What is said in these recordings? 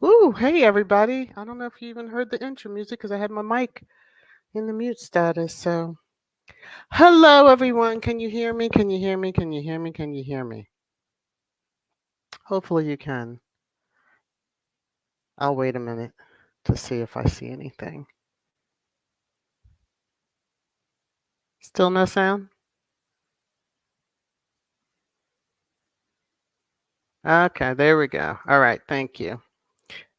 Ooh, hey everybody. I don't know if you even heard the intro music because I had my mic in the mute status. So, hello everyone. Can you hear me? Can you hear me? Can you hear me? Can you hear me? Hopefully you can. I'll wait a minute to see if I see anything. Still no sound? Okay, there we go. All right, thank you.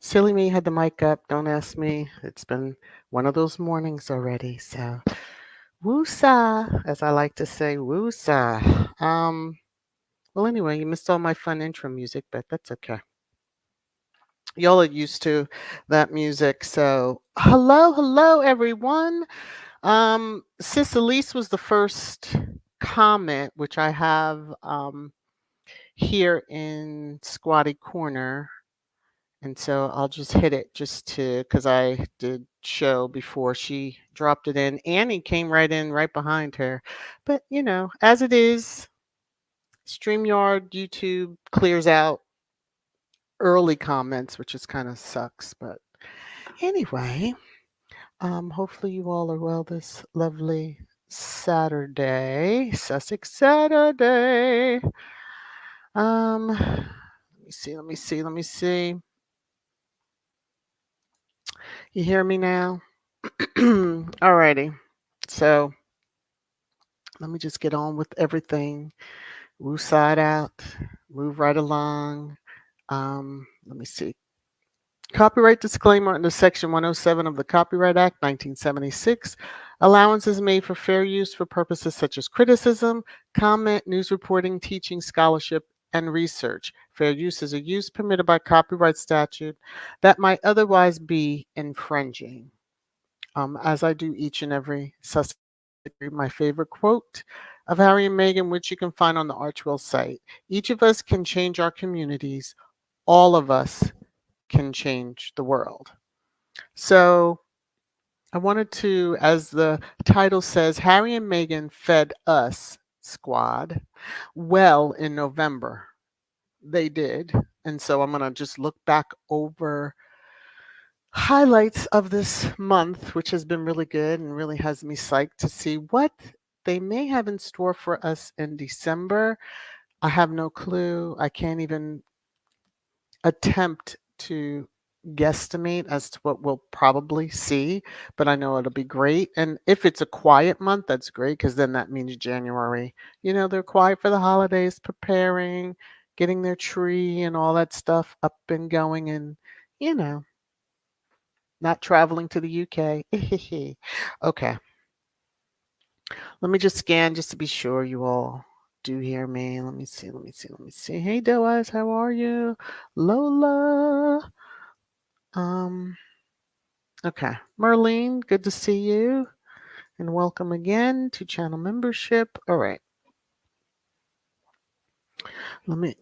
Silly me had the mic up. Don't ask me. It's been one of those mornings already. So, woosah, as I like to say, woosah. Well, anyway, you missed all my fun intro music, but that's okay. Y'all are used to that music. So, hello, everyone. Sis Elise was the first comment, which I have here in Squatty Corner. And so I'll just hit it just to, because I did show before she dropped it in. Annie came right in right behind her. But, as it is, StreamYard, YouTube clears out early comments, which is kind of sucks. But anyway, hopefully you all are well this lovely Saturday, Sussex Saturday. Let me see. You hear me now? Alrighty. So let me just get on with everything. Move side out, move right along. Let me see. Copyright disclaimer under Section 107 of the Copyright Act 1976. Allowance is made for fair use for purposes such as criticism, comment, news reporting, teaching, scholarship, and research. Fair use is a use permitted by copyright statute that might otherwise be infringing. As I do each and every Sussex, my favorite quote of Harry and Meghan, which you can find on the Archewell site. Each of us can change our communities. All of us can change the world. So I wanted to, as the title says, Harry and Meghan fed us, squad, well in November. They did. And so I'm going to just look back over highlights of this month, which has been really good and really has me psyched to see what they may have in store for us in December. I have no clue. I can't even attempt to guesstimate as to what we'll probably see, but I know it'll be great. And if it's a quiet month, that's great because then that means January. They're quiet for the holidays, preparing, getting their tree and all that stuff up and going, and you know, not traveling to the UK. Okay, let me just scan just to be sure you all do hear me. Let me see. Hey, Doaz, how are you? Lola. Okay. Marlene, good to see you. And welcome again to channel membership. All right. Let me.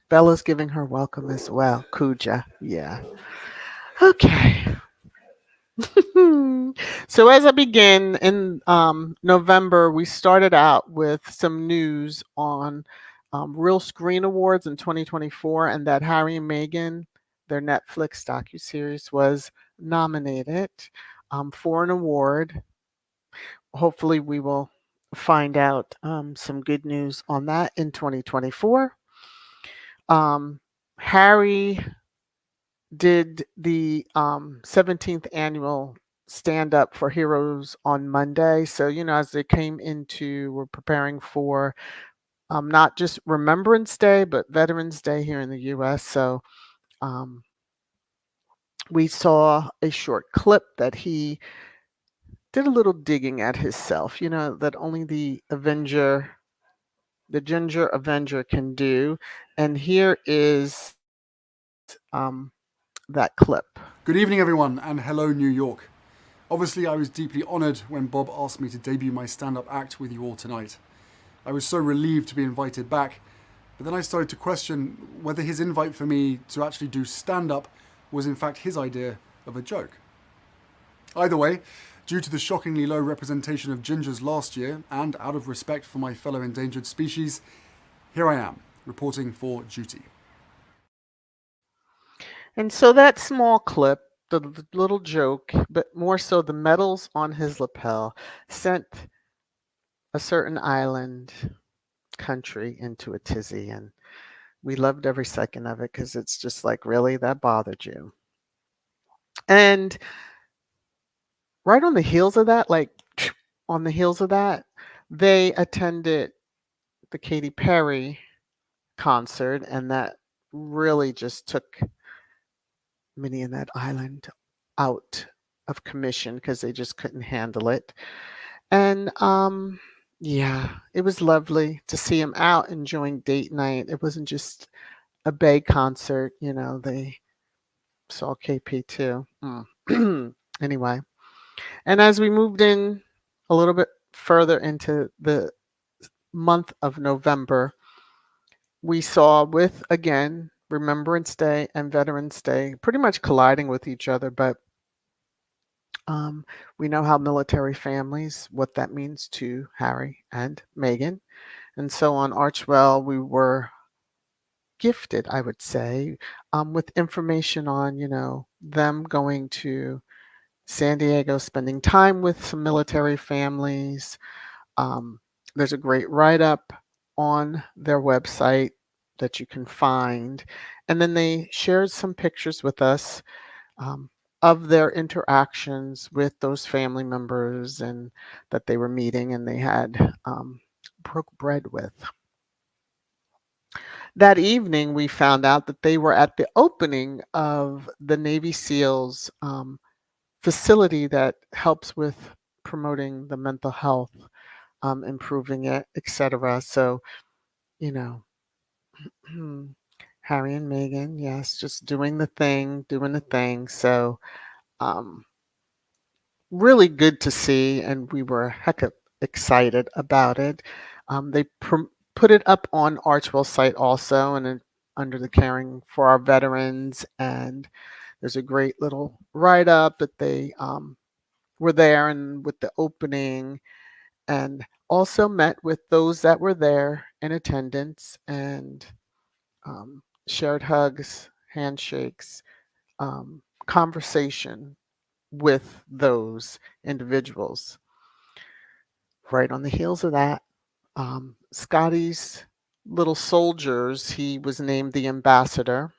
Bella's giving her welcome as well. Kuja. Yeah. Okay. So as I begin in November, we started out with some news on Real Screen Awards in 2024, and that Harry and Meghan, their Netflix docuseries, was nominated for an award. Hopefully, we will find out some good news on that in 2024. Harry did the 17th annual stand up for heroes on Monday. So, as they came into, we're preparing for not just Remembrance Day, but Veterans Day here in the US. So, we saw a short clip that he did a little digging at himself, that only the Ginger Avenger can do. And here is that clip. Good evening, everyone, and hello, New York. Obviously, I was deeply honoured when Bob asked me to debut my stand-up act with you all tonight. I was so relieved to be invited back, but then I started to question whether his invite for me to actually do stand-up was in fact his idea of a joke. Either way, due to the shockingly low representation of gingers last year, and out of respect for my fellow endangered species, here I am, reporting for duty. And so that small clip, the little joke, but more so the medals on his lapel, sent a certain island country into a tizzy. And we loved every second of it because it's just like, really, that bothered you. And right on the heels of that, like on the heels of that, they attended the Katy Perry concert, and that really just took Minnie and that island out of commission because they just couldn't handle it. And yeah, it was lovely to see him out enjoying date night. It wasn't just a Bay concert, they saw KP too. Anyway, and as we moved in a little bit further into the month of November, we saw with again Remembrance Day and Veterans Day pretty much colliding with each other, but we know how military families, what that means to Harry and Meghan. And so on Archewell, we were gifted, I would say, with information on, them going to San Diego, spending time with some military families. Um, there's a great write up on their website that you can find. And then they shared some pictures with us um, of their interactions with those family members and that they were meeting and they had broke bread with. That evening, we found out that they were at the opening of the Navy SEALs facility that helps with promoting the mental health, improving it, etc. So, you know, Harry and Meghan, yes, just doing the thing, doing the thing. So, um, really good to see, and we were heck of excited about it. They put it up on Archewell's site also, and under the Caring for Our Veterans, and there's a great little write up that they were there and with the opening, and also met with those that were there in attendance and shared hugs, handshakes, conversation with those individuals. Right on the heels of that, Scotty's little soldiers, he was named the ambassador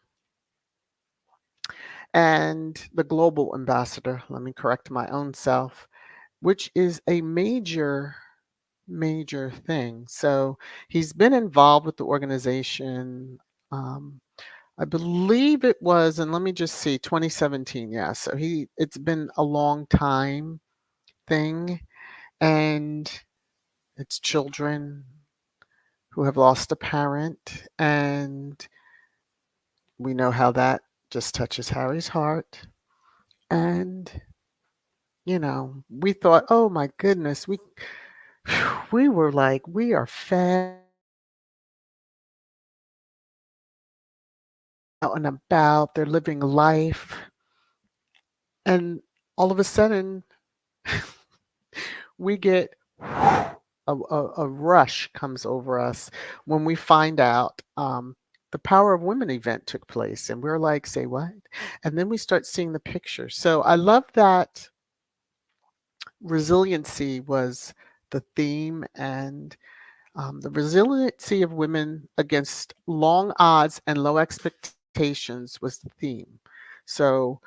and the global ambassador. Let me correct my own self, which is a major thing. So he's been involved with the organization. Um, I believe it was, and let me just see, 2017. Yeah, so it's been a long time thing, and it's children who have lost a parent, and we know how that just touches Harry's heart. And we thought, oh my goodness, we were like, we are fed out and about, they're living life, and all of a sudden we get a rush comes over us when we find out the Power of Women event took place, and we're like, say what? And then we start seeing the pictures. So I love that resiliency was the theme, and the resiliency of women against long odds and low expectations was the theme. So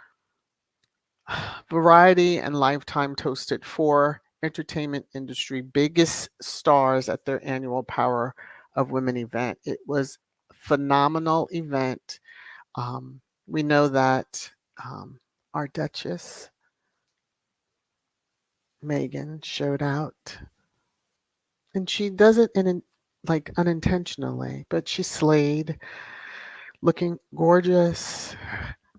Variety and Lifetime toasted four entertainment industry biggest stars at their annual Power of Women event. It was a phenomenal event. We know that our Duchess Meghan showed out, and she does it like unintentionally, but she slayed, looking gorgeous,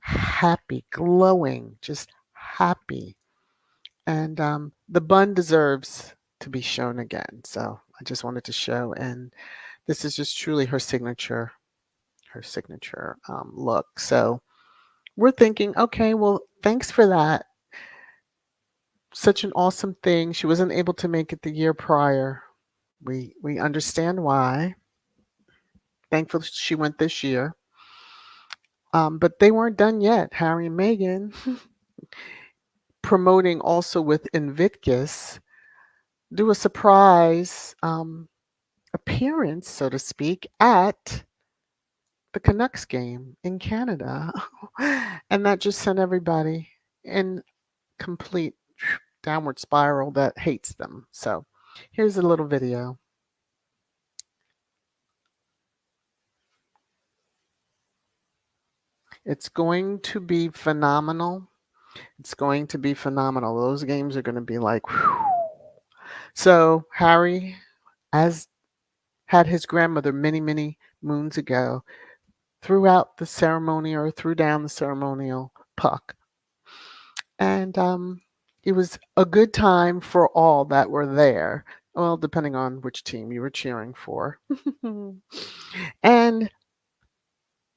happy, glowing, just happy. And the bun deserves to be shown again. So I just wanted to show, and this is just truly her signature look. So we're thinking, okay, well, thanks for that. Such an awesome thing. She wasn't able to make it the year prior. We understand why. Thankful she went this year. But they weren't done yet. Harry and Meghan promoting also with Invictus do a surprise appearance, so to speak, at the Canucks game in Canada. And that just sent everybody in complete downward spiral that hates them. So here's a little video. It's going to be phenomenal. It's going to be phenomenal. Those games are going to be like, whew. So Harry, as had his grandmother many, many moons ago, threw out the ceremony or threw down the ceremonial puck. And it was a good time for all that were there. Well, depending on which team you were cheering for. And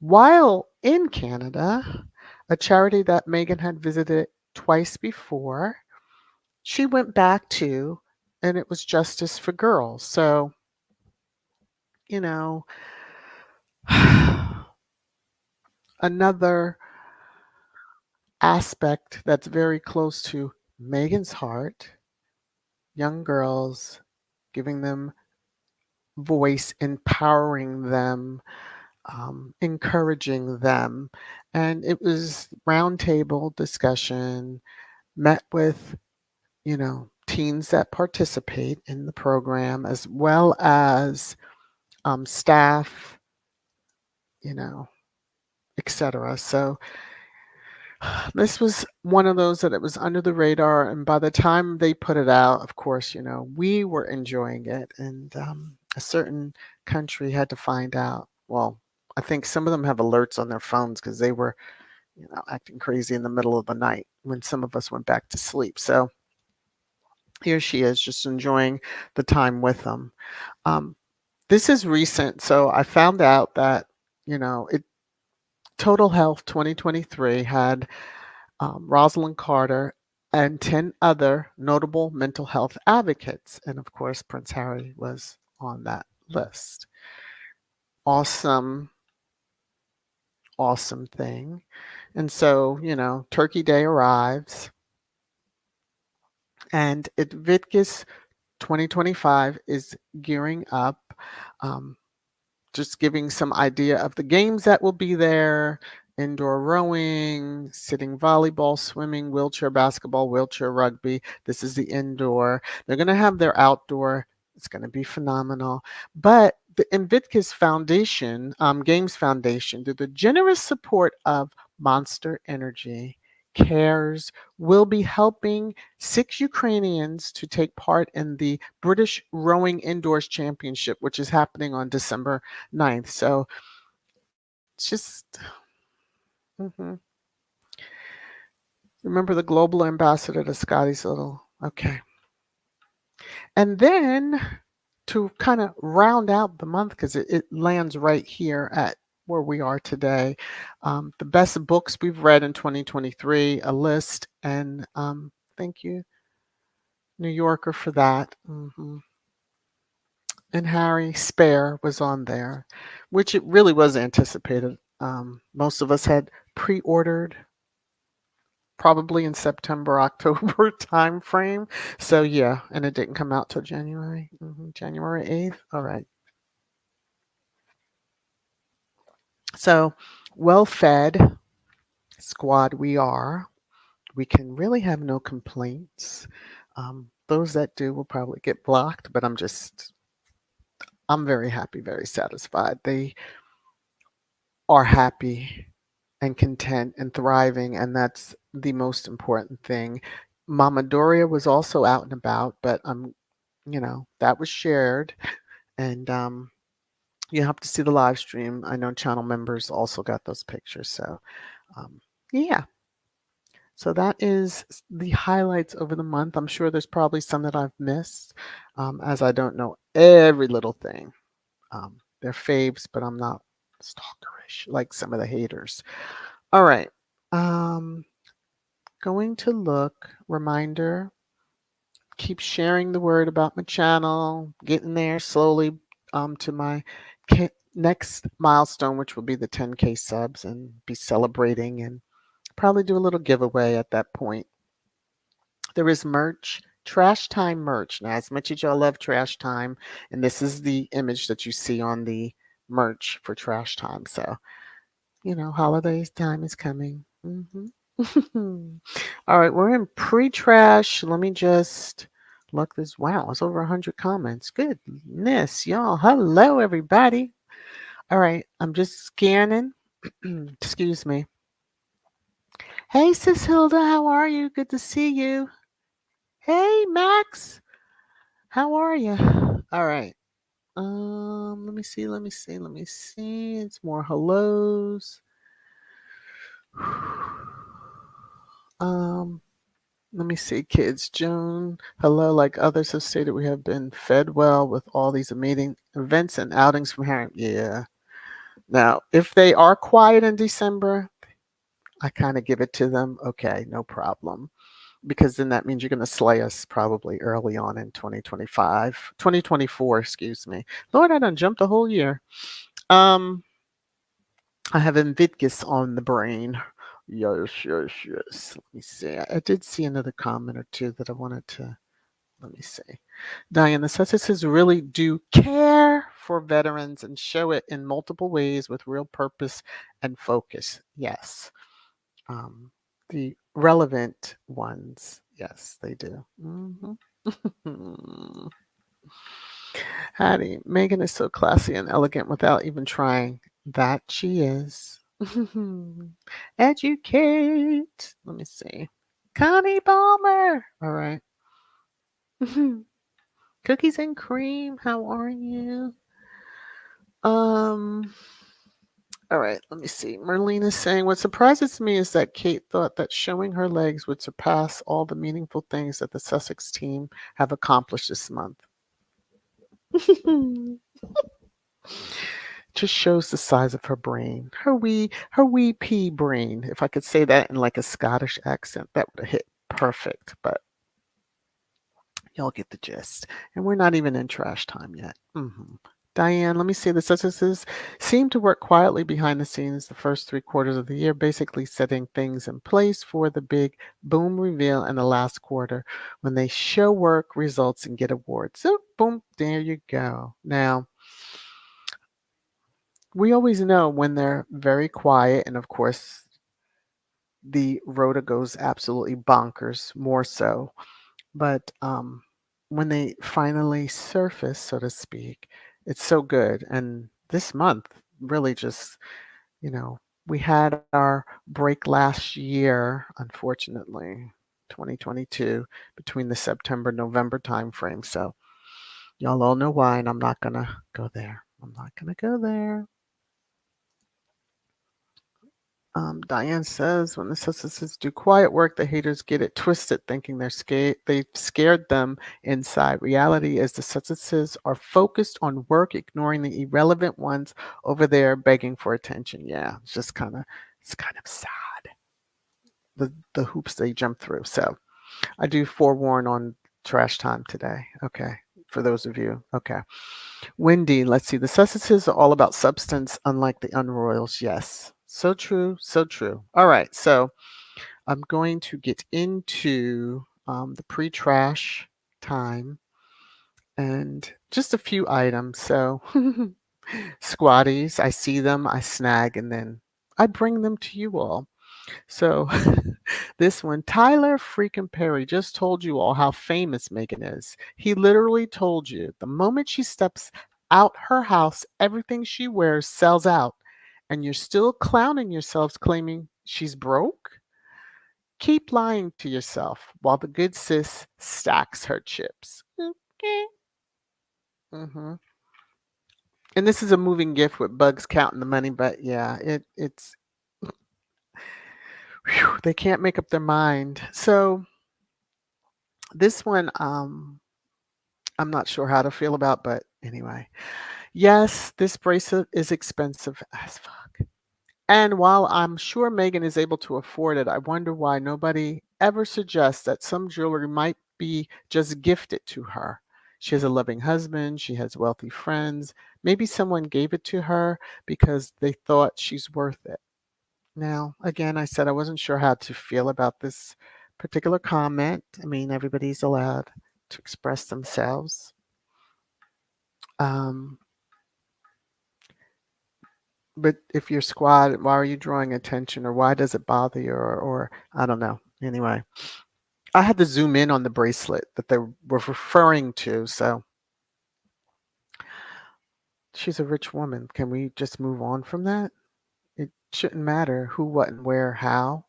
while in Canada, a charity that Meghan had visited twice before, she went back to, and it was Justice for Girls. So, you know, another aspect that's very close to Meghan's heart, young girls, giving them voice, empowering them, encouraging them. And it was roundtable discussion, met with, teens that participate in the program, as well as staff, you know, etc. So this was one of those that it was under the radar, and by the time they put it out, of course, we were enjoying it, and a certain country had to find out. Well, I think some of them have alerts on their phones because they were, acting crazy in the middle of the night when some of us went back to sleep. So here she is, just enjoying the time with them. Um, this is recent, so I found out that it Total Health 2023 had Rosalind Carter, and 10 other notable mental health advocates. And of course, Prince Harry was on that list. Awesome, awesome thing. And so, Turkey Day arrives, and Invictus 2025 is gearing up. Um, just giving some idea of the games that will be there: indoor rowing, sitting volleyball, swimming, wheelchair basketball, wheelchair rugby. This is the indoor. They're going to have their outdoor. It's going to be phenomenal. But the Invictus Foundation, Games Foundation, through the generous support of Monster Energy, cares, will be helping 6 Ukrainians to take part in the British Rowing Indoors Championship, which is happening on December 9th. So just remember the global ambassador to Scotty's little. Okay. And then to kind of round out the month, because it lands right here at where we are today, the best books we've read in 2023, a list, and thank you, New Yorker, for that. And Harry Spare was on there, which it really was anticipated. Most of us had pre-ordered probably in September, October time frame. So yeah, and it didn't come out till January, January 8th. All right. So well-fed squad we are. We can really have no complaints. Those that do will probably get blocked, but I'm very happy, very satisfied. They are happy and content and thriving, and that's the most important thing. Mama Doria was also out and about, but that was shared, and you have to see the live stream. I know channel members also got those pictures, so yeah. So that is the highlights over the month. I'm sure there's probably some that I've missed, as I don't know every little thing. They're faves, but I'm not stalkerish like some of the haters. All right. Going to look. Reminder, keep sharing the word about my channel. Getting there slowly to my next milestone, which will be the 10K subs, and be celebrating and probably do a little giveaway at that point. There is merch, Trash Time merch. Now, as much as y'all love Trash Time, and this is the image that you see on the merch for Trash Time. So, holidays time is coming. All right, we're in pre-trash. Let me just look this. Wow, it's over 100 comments. Goodness, y'all. Hello, everybody. All right, I'm just scanning. Excuse me. Hey, Sis Hilda, how are you? Good to see you. Hey, Max, how are you? All right. Let me see. It's more hellos. Um, Let me see, kids. June, hello. Like others have stated, we have been fed well with all these amazing events and outings from Harry. Yeah. Now, if they are quiet in December, I kind of give it to them. Okay, no problem. Because then that means you're going to slay us probably early on in 2025, 2024, excuse me. Lord, I done jumped a whole year. Um, I have Invictus on the brain. Yes. Let me see. I did see another comment or two that I wanted to. Let me see. Diane, the Sussexes really do care for veterans and show it in multiple ways with real purpose and focus. Yes. Um, the relevant ones. Yes, they do. Hattie, Megan is so classy and elegant without even trying. That she is. Educate. Let me see. Connie Balmer. All right. Cookies and cream. How are you? Um. All right. Let me see. Merlene is saying, what surprises me is that Kate thought that showing her legs would surpass all the meaningful things that the Sussex team have accomplished this month. Just shows the size of her brain. Her wee pea brain. If I could say that in like a Scottish accent, that would have hit perfect. But y'all get the gist. And we're not even in trash time yet. Diane, let me see. The Sussexes seem to work quietly behind the scenes the first 3 quarters of the year, basically setting things in place for the big boom reveal in the last quarter when they show work results and get awards. So, boom, there you go. Now, we always know when they're very quiet, and of course, the rota goes absolutely bonkers, more so. But when they finally surface, so to speak, it's so good. And this month, really just, you know, we had our break last year, unfortunately, 2022, between the September November timeframe. So y'all all know why, and I'm not going to go there. I'm not going to go there. Diane says, when the Sussexes do quiet work, the haters get it twisted, thinking they've scared them inside. Reality is the Sussexes are focused on work, ignoring the irrelevant ones over there begging for attention. Yeah, it's kind of sad, the hoops they jump through. So I do forewarn on trash time today. Okay, for those of you. Okay. Wendy, let's see. The Sussexes are all about substance, unlike the Unroyals. Yes. So true. So true. All right. So I'm going to get into the pre trash time and just a few items. So, squatties, I see them, I snag, and then I bring them to you all. So, this one, Tyler freaking Perry just told you all how famous Megan is. He literally told you the moment she steps out her house, everything she wears sells out, and you're still clowning yourselves claiming she's broke? Keep lying to yourself while the good sis stacks her chips. Okay. hmm And this is a moving gift with bugs counting the money, but yeah, it's whew, they can't make up their mind. So this one, I'm not sure how to feel about, but anyway. Yes, this bracelet is expensive as fuck. And while I'm sure Megan is able to afford it, I wonder why nobody ever suggests that some jewelry might be just gifted to her. She has a loving husband, she has wealthy friends. Maybe someone gave it to her because they thought she's worth it. Now, again, I said I wasn't sure how to feel about this particular comment. I mean, everybody's allowed to express themselves. Um, but if you're squad, why are you drawing attention, or why does it bother you, or I don't know. Anyway, I had to zoom in on the bracelet that they were referring to. So she's a rich woman. Can we just move on from that? It shouldn't matter who, what, and where, how.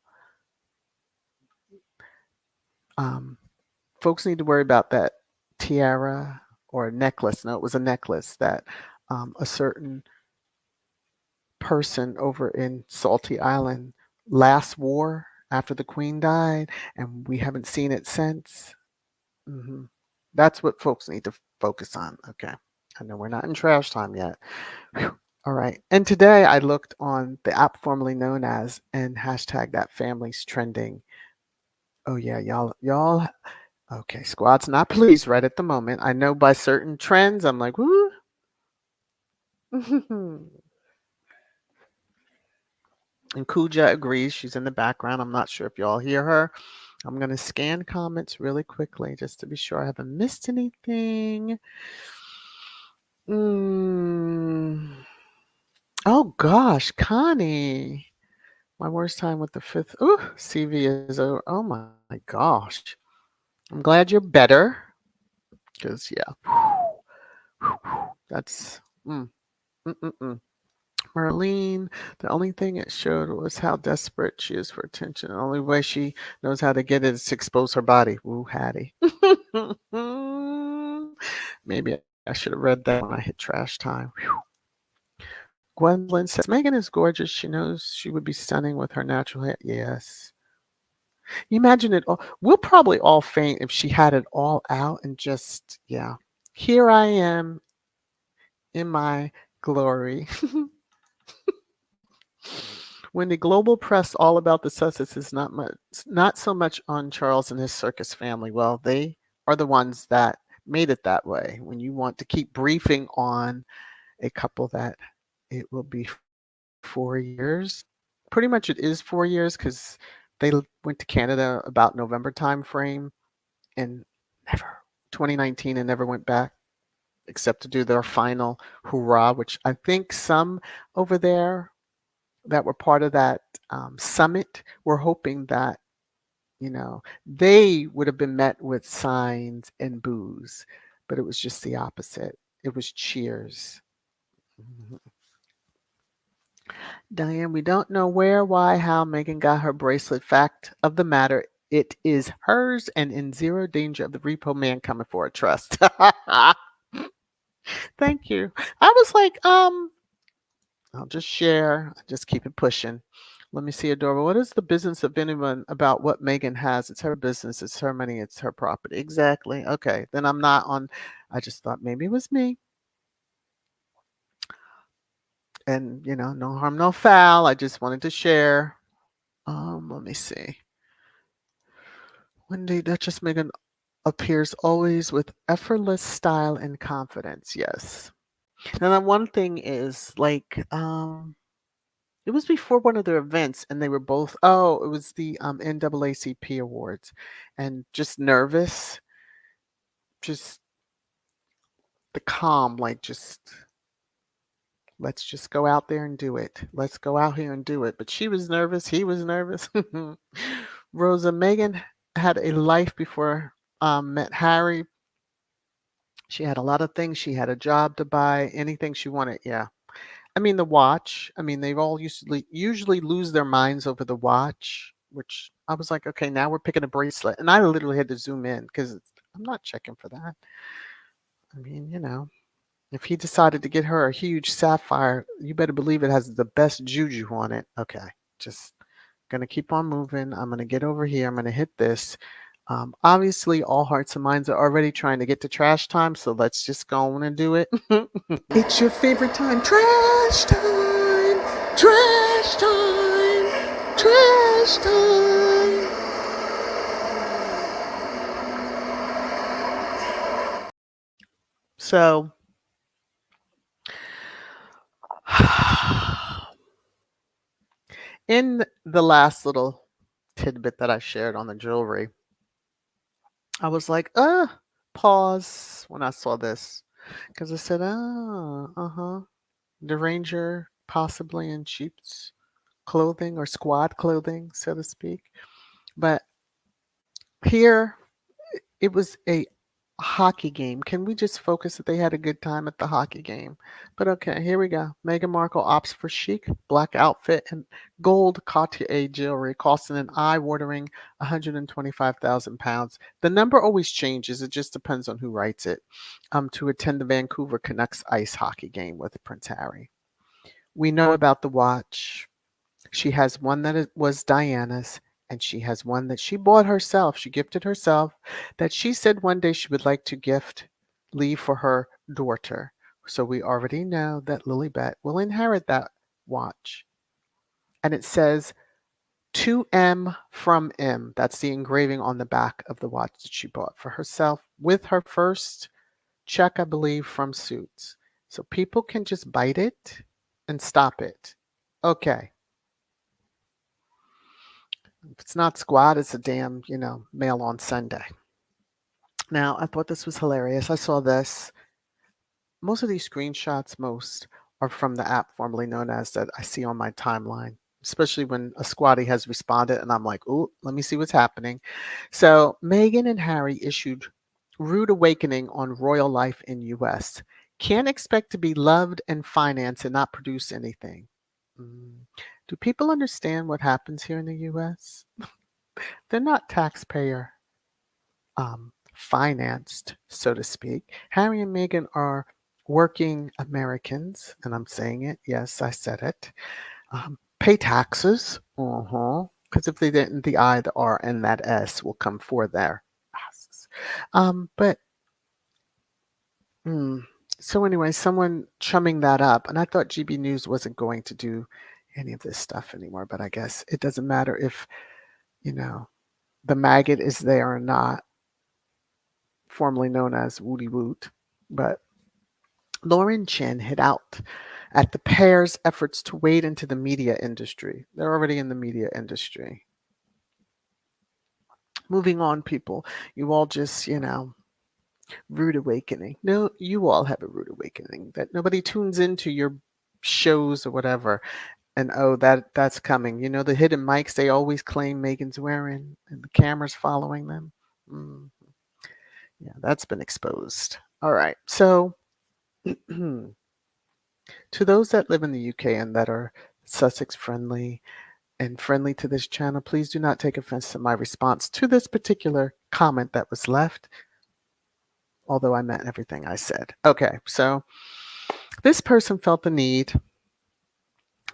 Um, Folks need to worry about that tiara or necklace. No, it was a necklace that a certain person over in Salty Island last wore after the queen died, and we haven't seen it since. hmm That's what folks need to focus on. Okay. I know we're not in trash time yet. Whew. All right. And today I looked on the app formerly known as and hashtag that family's trending. Oh yeah, y'all. Okay, squad's not pleased right at the moment. I know by certain trends, I'm like, woo. And Kuja agrees. She's in the background. I'm not sure if y'all hear her. I'm going to scan comments really quickly just to be sure I haven't missed anything. Mm. Oh gosh, Connie. My worst time with the fifth. Ooh, CV is over. Oh my gosh. I'm glad you're better. Because, yeah. That's. Mm, mm, mm, mm. Marlene, the only thing it showed was how desperate she is for attention. The only way she knows how to get it is to expose her body. Woo, Hattie. Maybe I should have read that when I hit trash time. Whew. Gwendolyn says, Megan is gorgeous. She knows she would be stunning with her natural hair. Yes. You imagine it all. We'll probably all faint if she had it all out and just, yeah. Here I am in my glory. When the global press all about the Sussex is not so much on Charles and his circus family. Well, they are the ones that made it that way. When you want to keep briefing on a couple that it will be 4 years, pretty much it is 4 years because they went to Canada about November time frame and never 2019 and never went back except to do their final hurrah, which I think some over there that were part of that summit were hoping that, they would have been met with signs and boos, but it was just the opposite. It was cheers. Mhm. Diane, we don't know where, why, how Megan got her bracelet. Fact of the matter, it is hers and in zero danger of the repo man coming for a trust. Thank you. I was like, I'll just share, just keep it pushing. Let me see, Adora. What is the business of anyone about what Megan has? It's her business, it's her money, it's her property. Exactly. Okay. Then I'm not on. I just thought maybe it was me. And, no harm, no foul. I just wanted to share. Let me see. Wendy, Duchess Megan appears always with effortless style and confidence. Yes. And then one thing is like, it was before one of their events, and they were both. Oh, it was the NAACP awards, and just nervous, just the calm, like just let's just go out there and do it. Let's go out here and do it. But she was nervous. He was nervous. Rosa Megan had a life before met Harry. She had a lot of things. She had a job to buy, anything she wanted. Yeah. I mean, the watch. I mean, they've all usually lose their minds over the watch, which I was like, okay, now we're picking a bracelet, and I literally had to zoom in because I'm not checking for that. I mean, if he decided to get her a huge sapphire, you better believe it has the best juju on it. Okay, just gonna keep on moving. I'm gonna get over here. I'm gonna hit this. Obviously, all hearts and minds are already trying to get to trash time, so let's just go on and do it. It's your favorite time, trash time, trash time, trash time. So, in the last little tidbit that I shared on the jewelry, I was like, pause when I saw this. Because I said, the ranger possibly in sheep's clothing or squad clothing, so to speak. But here, it was a hockey game. Can we just focus that they had a good time at the hockey game? But okay, here we go. Meghan Markle opts for chic, black outfit, and gold Cartier jewelry, costing an eye-watering 125,000 pounds. The number always changes. It just depends on who writes it. To attend the Vancouver Canucks ice hockey game with Prince Harry. We know about the watch. She has one that was Diana's, and she has one that she bought herself. She gifted herself, that she said one day she would like to leave for her daughter. So we already know that Lilibet will inherit that watch. And it says to M from M. That's the engraving on the back of the watch that she bought for herself with her first check, I believe, from Suits. So people can just bite it and stop it. Okay. If it's not squat, it's a damn, mail on Sunday. Now, I thought this was hilarious. I saw this. Most of these screenshots, most are from the app formerly known as that I see on my timeline, especially when a squatty has responded and I'm like, oh, let me see what's happening. So, Meghan and Harry issued rude awakening on royal life in US. Can't expect to be loved and financed and not produce anything. Mm. Do people understand what happens here in the US? They're not taxpayer financed, so to speak. Harry and Meghan are working Americans, and I'm saying it. Yes, I said it. Pay taxes. Because if they didn't, the I, the R, and that S will come for their asses. But mm, so anyway, someone chumming that up, and I thought GB News wasn't going to do any of this stuff anymore, but I guess it doesn't matter if, you know, the maggot is there or not, formerly known as Woody Woot. But Lauren Chin hit out at the pair's efforts to wade into the media industry. They're already in the media industry. Moving on, people. You all just, rude awakening. No, you all have a rude awakening that nobody tunes into your shows or whatever. And oh, that's coming. The hidden mics they always claim Megan's wearing and the cameras following them. Mm, yeah, that's been exposed. All right. So to those that live in the UK and that are Sussex friendly and friendly to this channel, please do not take offense to my response to this particular comment that was left, although I meant everything I said. Okay, so this person felt the need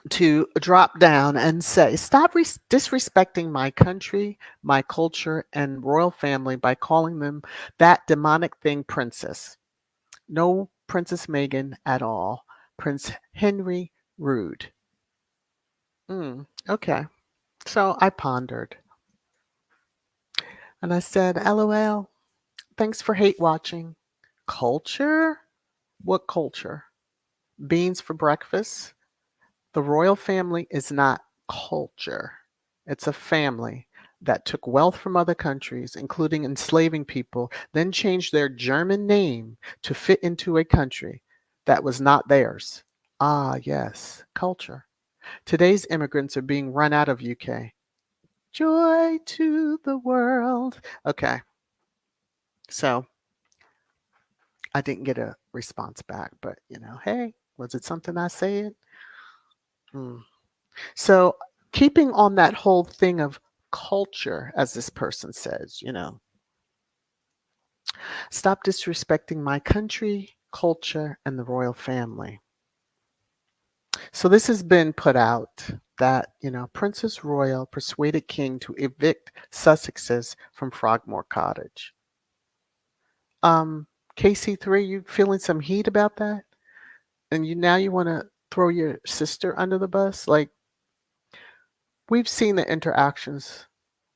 to drop down and say, stop disrespecting my country, my culture, and royal family by calling them that demonic thing, princess. No Princess Meghan at all. Prince Henry rude. Okay. So I pondered and I said, LOL, thanks for hate watching. Culture? What culture? Beans for breakfast? The royal family is not culture. It's a family that took wealth from other countries, including enslaving people, then changed their German name to fit into a country that was not theirs. Ah, yes, culture. Today's immigrants are being run out of UK. Joy to the world. Okay, so I didn't get a response back, but hey, was it something I said? Hmm. So keeping on that whole thing of culture, as this person says, stop disrespecting my country, culture, and the royal family. So this has been put out that, Princess Royal persuaded King to evict Sussexes from Frogmore Cottage. Um, KC3, you feeling some heat about that? And you want to throw your sister under the bus? Like, we've seen the interactions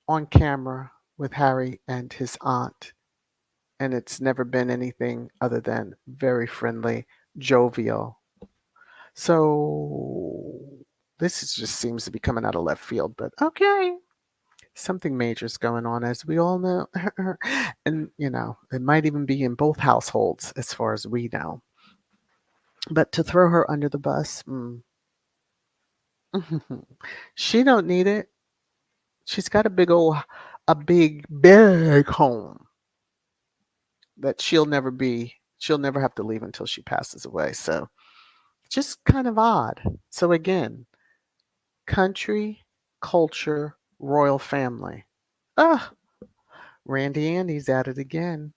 on camera with Harry and his aunt and it's never been anything other than very friendly, jovial. So just seems to be coming out of left field, but okay. Something major is going on, as we all know. And, it might even be in both households as far as we know. But to throw her under the bus, she don't need it. She's got a big home that she'll never have to leave until she passes away. So just kind of odd. So again, country, culture, royal family. Ah, Randy Andy's at it again.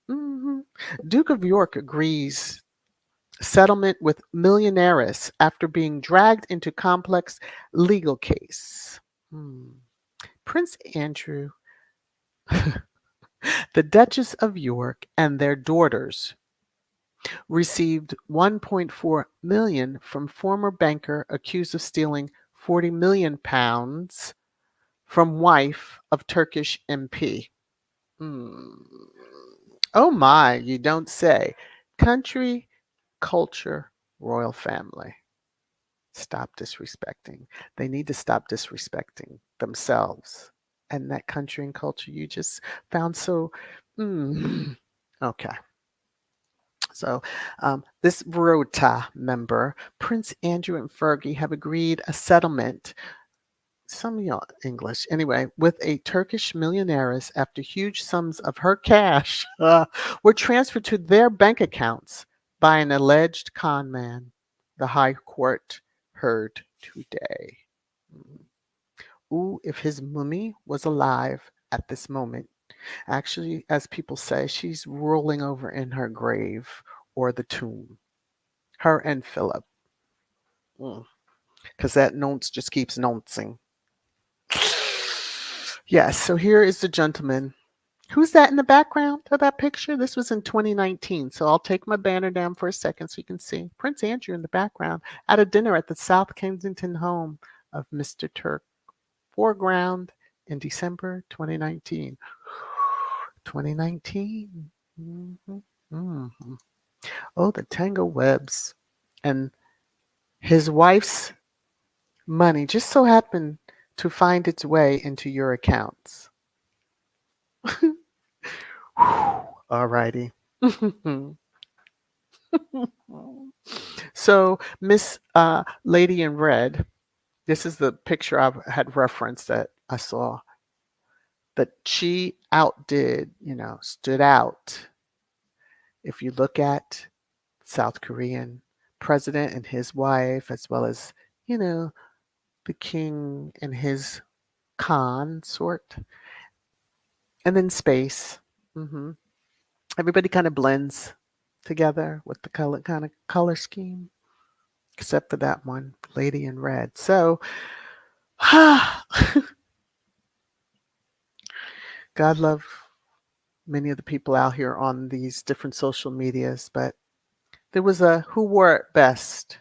Duke of York agrees settlement with millionaires after being dragged into complex legal case. Hmm. Prince Andrew, the Duchess of York, and their daughters received 1.4 million from former banker accused of stealing 40 million pounds from wife of Turkish MP. Hmm. Oh my, you don't say. Country, culture, royal family. Stop disrespecting. They need to stop disrespecting themselves and that country and culture you just found so. Mm. Okay. So, this Rota member, Prince Andrew and Fergie, have agreed a settlement. Some of y'all English. Anyway, with a Turkish millionaires after huge sums of her cash were transferred to their bank accounts by an alleged con man, the High Court heard today. Mm. Ooh, if his mummy was alive at this moment. Actually, as people say, she's rolling over in her grave or the tomb. Her and Philip. Because that nonce just keeps noncing. Yes, so here is the gentleman. Who's that in the background of that picture? This was in 2019. So I'll take my banner down for a second so you can see Prince Andrew in the background at a dinner at the South Kensington home of Mr. Turk. Foreground in December 2019. 2019. Mhm, mhm. Oh, the tango webs. And his wife's money just so happened to find its way into your accounts. All righty. So, Miss Lady in Red, this is the picture I had referenced that I saw. But she outdid, stood out. If you look at South Korean president and his wife, as well as, you know, the king and his consort, and then space. hmm Everybody kind of blends together with the color scheme, except for that one, lady in red. So, God love many of the people out here on these different social medias, but there was a who wore it best.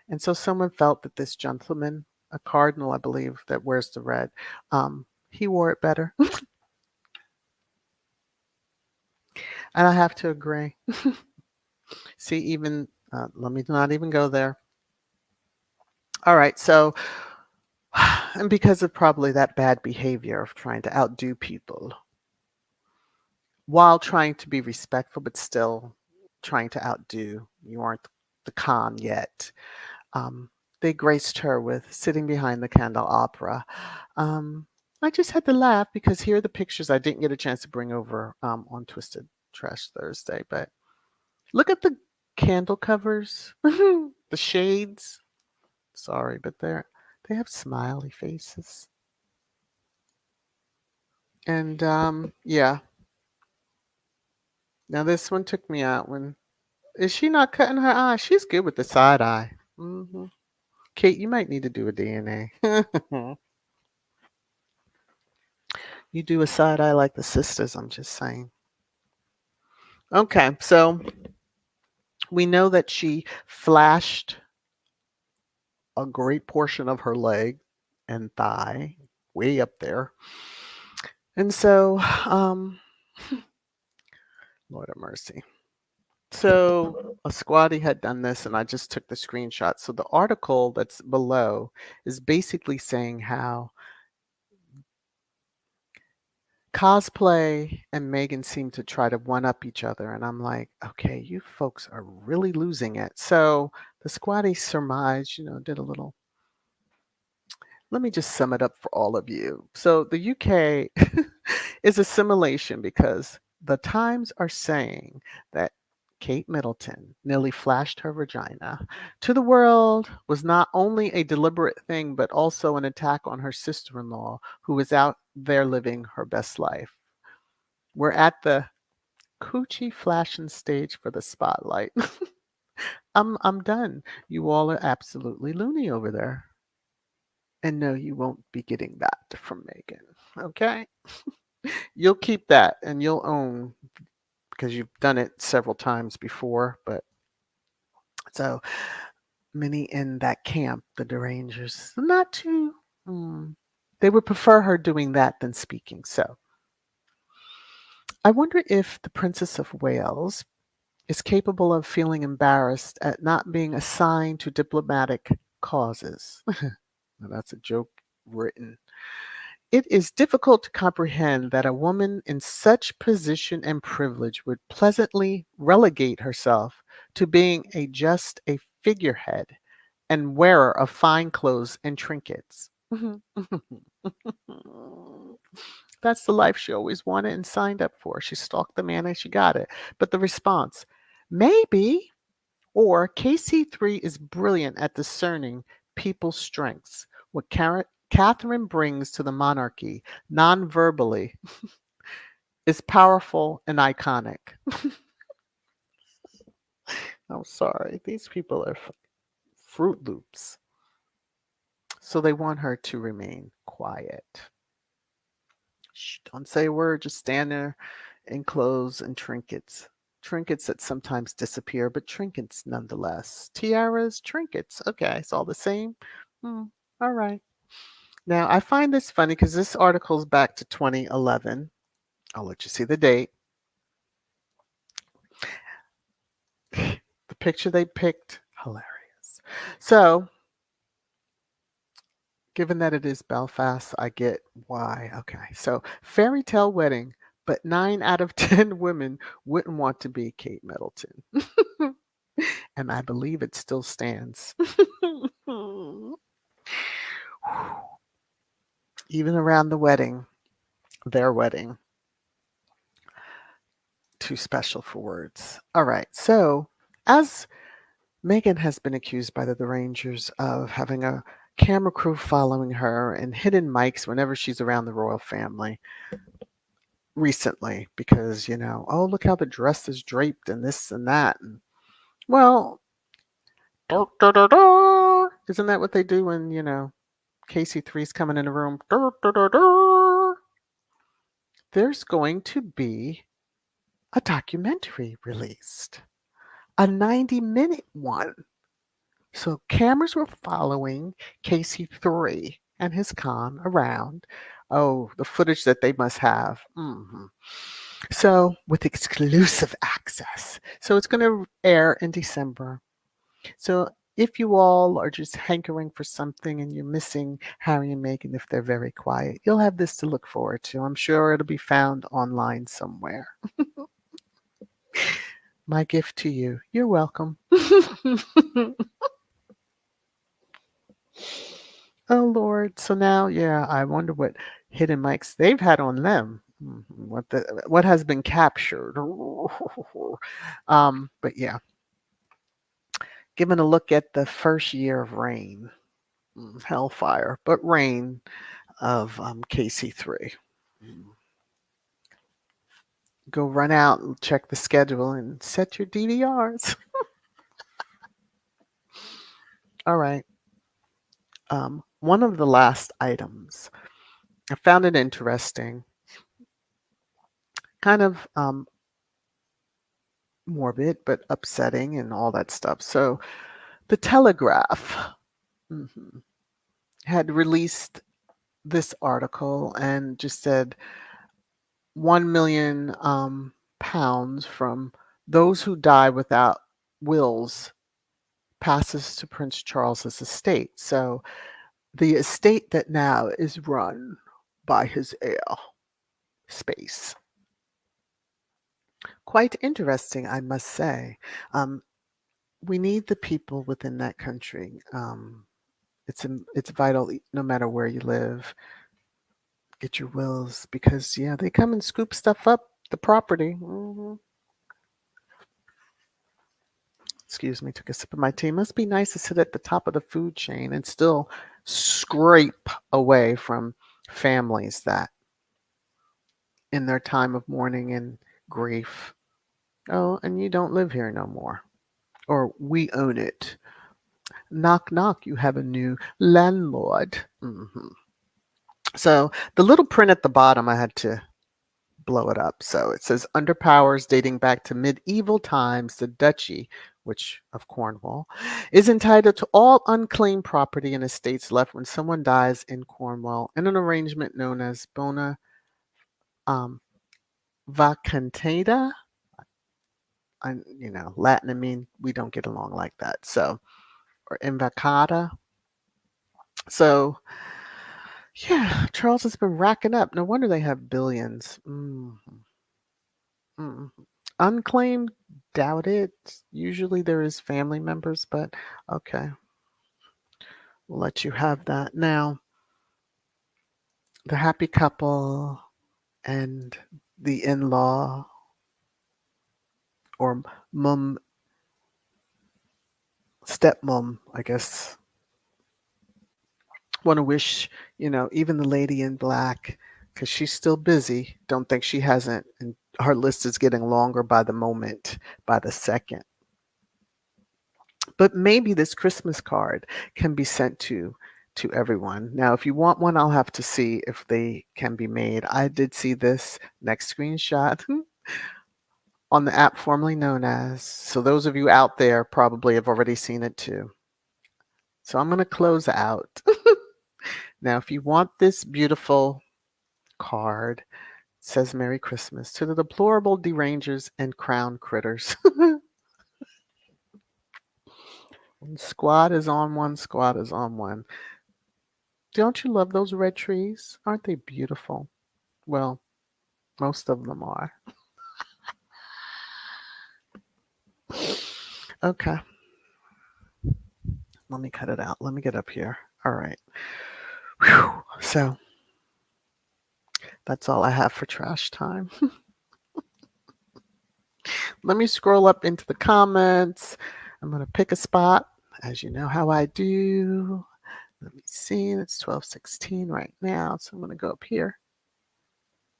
And so someone felt that this gentleman, a cardinal, I believe, that wears the red, he wore it better. And I have to agree. See, even, let me not even go there. All right. So, and because of probably that bad behavior of trying to outdo people while trying to be respectful, but still trying to outdo, you aren't the Khan yet. Um, they graced her with sitting behind the candelabra. Um, I just had to laugh because here are the pictures I didn't get a chance to bring over on Twisted Trash Thursday. But look at the candle covers, the shades. Sorry, but they have smiley faces. And yeah, now this one took me out. When is she not cutting her eye? She's good with the side eye. Kate, you might need to do a DNA. You do a side eye like the sisters, I'm just saying. Okay, so we know that she flashed a great portion of her leg and thigh way up there. And so Lord have mercy. So a squatty had done this, and I just took the screenshot. So the article that's below is basically saying how cosplay and Megan seem to try to one up each other. And I'm like, okay, you folks are really losing it. So the squatty surmised, did a little. Let me just sum it up for all of you. So the UK is a simulation because the Times are saying that Kate Middleton nearly flashed her vagina to the world was not only a deliberate thing, but also an attack on her sister in law, who was out there living her best life. We're at the coochie flashing stage for the spotlight. I'm done. You all are absolutely loony over there. And no, you won't be getting that from Megan. Okay? You'll keep that and you'll own because you've done it several times before. But so many in that camp, the derangers, not too. Mm, they would prefer her doing that than speaking. So I wonder if the Princess of Wales is capable of feeling embarrassed at not being assigned to diplomatic causes. Now, that's a joke written. It is difficult to comprehend that a woman in such position and privilege would pleasantly relegate herself to being just a figurehead and wearer of fine clothes and trinkets. That's the life she always wanted and signed up for. She stalked the man and she got it. But the response, maybe, or KC3 is brilliant at discerning people's strengths. What Catherine brings to the monarchy non-verbally is powerful and iconic. I'm sorry, these people are Fruit Loops. So they want her to remain quiet. Shh, don't say a word, just stand there in clothes and trinkets. Trinkets that sometimes disappear, but trinkets nonetheless. Tiaras, trinkets. Okay, it's all the same. Hmm, all right. Now, I find this funny because this article's back to 2011. I'll let you see the date. The picture they picked, hilarious. So, given that it is Belfast, I get why. Okay, so fairy tale wedding, but 9 out of 10 women wouldn't want to be Kate Middleton. And I believe it still stands. Even around the wedding, their wedding, too special for words. All right, so as Meghan has been accused by the Rangers of having a camera crew following her and hidden mics whenever she's around the royal family recently because, oh, look how the dress is draped and this and that. And, well, isn't that what they do when, KC3's coming in the room? There's going to be a documentary released, a 90-minute one. So cameras were following KC3 and his con around. Oh, the footage that they must have. So with exclusive access. So it's going to air in December. So if you all are just hankering for something and you're missing Harry and Meghan if they're very quiet, you'll have this to look forward to. I'm sure it'll be found online somewhere. My gift to you. You're welcome. Oh Lord. So now, yeah, I wonder what hidden mics they've had on them. What has been captured. But yeah, giving a look at the first year of reign. Hellfire, but reign of KC3. Go run out and check the schedule and set your DVRs. All right. One of the last items, I found it interesting, kind of morbid, but upsetting and all that stuff. So, the Telegraph mhm, had released this article and just said 1 million pounds from those who die without wills passes to Prince Charles's estate. So the estate that now is run by his heir, Space. Quite interesting, I must say. Um, we need the people within that country. It's vital, no matter where you live. Get your wills because yeah, they come and scoop stuff up the property. Excuse me, took a sip of my tea. Must be nice to sit at the top of the food chain and still scrape away from families that, in their time of mourning and grief, oh, and you don't live here no more, or we own it. Knock, knock, you have a new landlord. So the little print at the bottom, I had to blow it up. So it says, under powers dating back to medieval times, the Duchy, which of Cornwall, is entitled to all unclaimed property and estates left when someone dies in Cornwall in an arrangement known as bona um, vacantata. Latin, I mean, we don't get along like that. So, or invacata. So, yeah, Charles has been racking up. No wonder they have billions. Unclaimed, doubt it. Usually there is family members, but okay, we'll let you have that. Now, the happy couple and the in-law or mum, stepmom, I guess, want to wish, even the lady in black, because she's still busy. Don't think she hasn't. And her list is getting longer by the moment, by the second. But maybe this Christmas card can be sent to everyone. Now, if you want one, I'll have to see if they can be made. I did see this next screenshot on the app formerly known as. So those of you out there probably have already seen it too. So I'm going to close out. Now, if you want this beautiful card, it says Merry Christmas to the deplorable derangers and crown critters. Squad is on one, squad is on one. Don't you love those red trees? Aren't they beautiful? Well, most of them are. Okay, let me cut it out. Let me get up here. All right. Whew. So that's all I have for trash time. Let me scroll up into the comments. I'm going to pick a spot, as you know how I do. Let me see. It's 12:16 right now. So I'm going to go up here.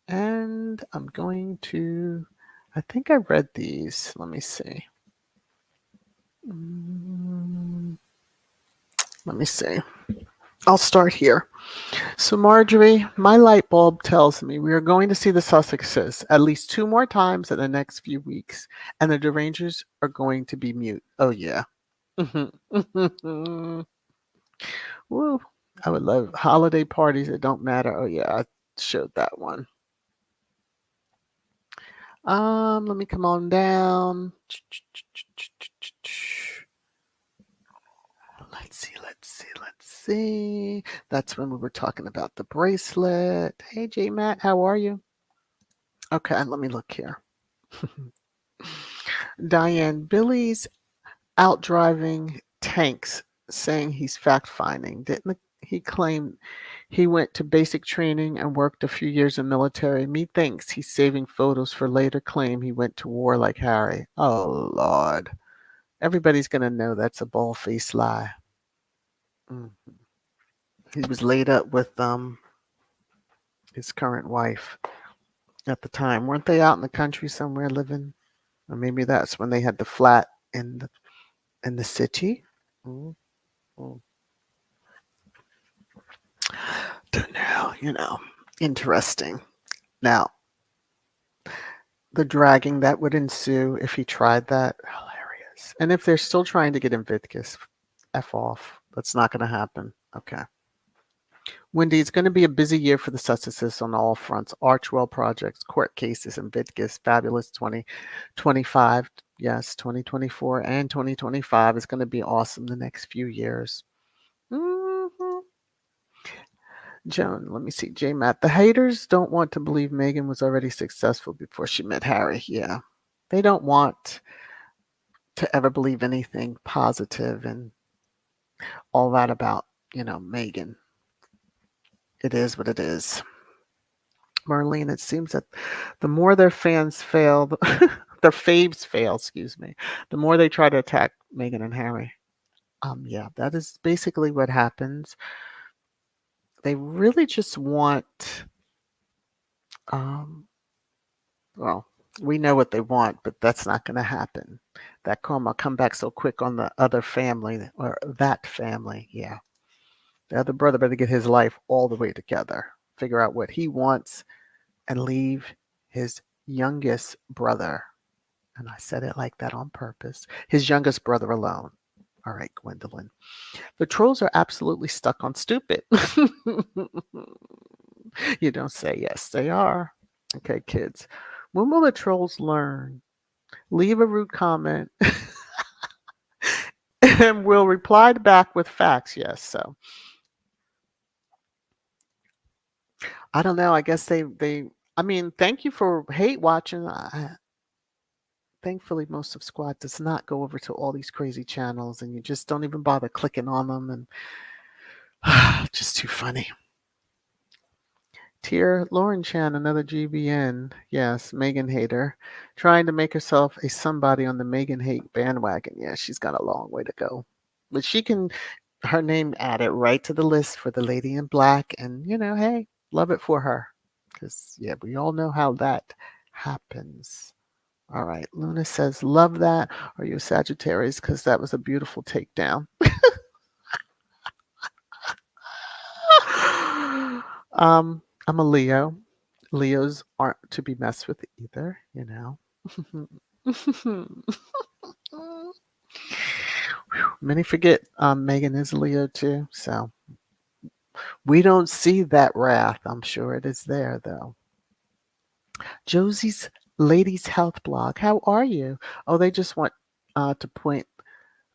And I'm going to, I think I read these. Let me see. Let me see. I'll start here. So, Marjorie, my light bulb tells me we are going to see the Sussexes at least 2 more times in the next few weeks, and the Derangers are going to be mute. Oh, yeah. Woo. I would love holiday parties that don't matter. Oh, yeah, I showed that one. Let me come on down. Let's see. That's when we were talking about the bracelet. Hey, J Matt, how are you? Okay, let me look here. Diane, Billy's out driving tanks, saying he's fact finding. Didn't he claim he went to basic training and worked a few years in military? Methinks he's saving photos for later claim he went to war like Harry. Oh, Lord. Everybody's going to know that's a bald-faced lie. He was laid up with his current wife at the time. Weren't they out in the country somewhere living? Or maybe that's when they had the flat in the city. Mm-hmm. Don't know, interesting. Now, the dragging that would ensue if he tried that, hilarious. And if they're still trying to get him Vitkus, F off. That's not going to happen. Okay. Wendy, it's going to be a busy year for the Sussexes on all fronts. Archewell projects, court cases, and Vitkus, fabulous 2025. Yes, 2024 and 2025 is going to be awesome the next few years. hmm Joan, let me see. J Matt, the haters don't want to believe Meghan was already successful before she met Harry. Yeah. They don't want to ever believe anything positive and all that about, Meghan. It is what it is. Marlene, it seems that the more their fans fail, their faves fail, excuse me, the more they try to attack Meghan and Harry. Yeah, that is basically what happens. They really just want, um, well, we know what they want, but that's not going to happen. That karma come back so quick on the other family or that family. Yeah, the other brother better get his life all the way together, figure out what he wants, and leave his youngest brother, and I said it like that on purpose, his youngest brother alone. All right, Gwendolyn. The trolls are absolutely stuck on stupid. You don't say. Yes, they are. Okay, kids. When will the trolls learn? Leave a rude comment and we'll reply back with facts. Yes, so I don't know. I guess I mean, thank you for hate watching. Thankfully, most of Squad does not go over to all these crazy channels, and you just don't even bother clicking on them, and just too funny. Tier Lauren Chan, another GBN. Yes, Meghan hater, trying to make herself a somebody on the Meghan hate bandwagon. Yeah, she's got a long way to go, but she can her name added right to the list for the Lady in Black, and hey, love it for her, because yeah, we all know how that happens. All right. Luna says, love that. Are you a Sagittarius? Because that was a beautiful takedown. I'm a Leo. Leos aren't to be messed with either. Many forget Megan is a Leo too. So we don't see that wrath. I'm sure it is there though. Josie's Ladies Health blog. How are you? Oh, they just want to point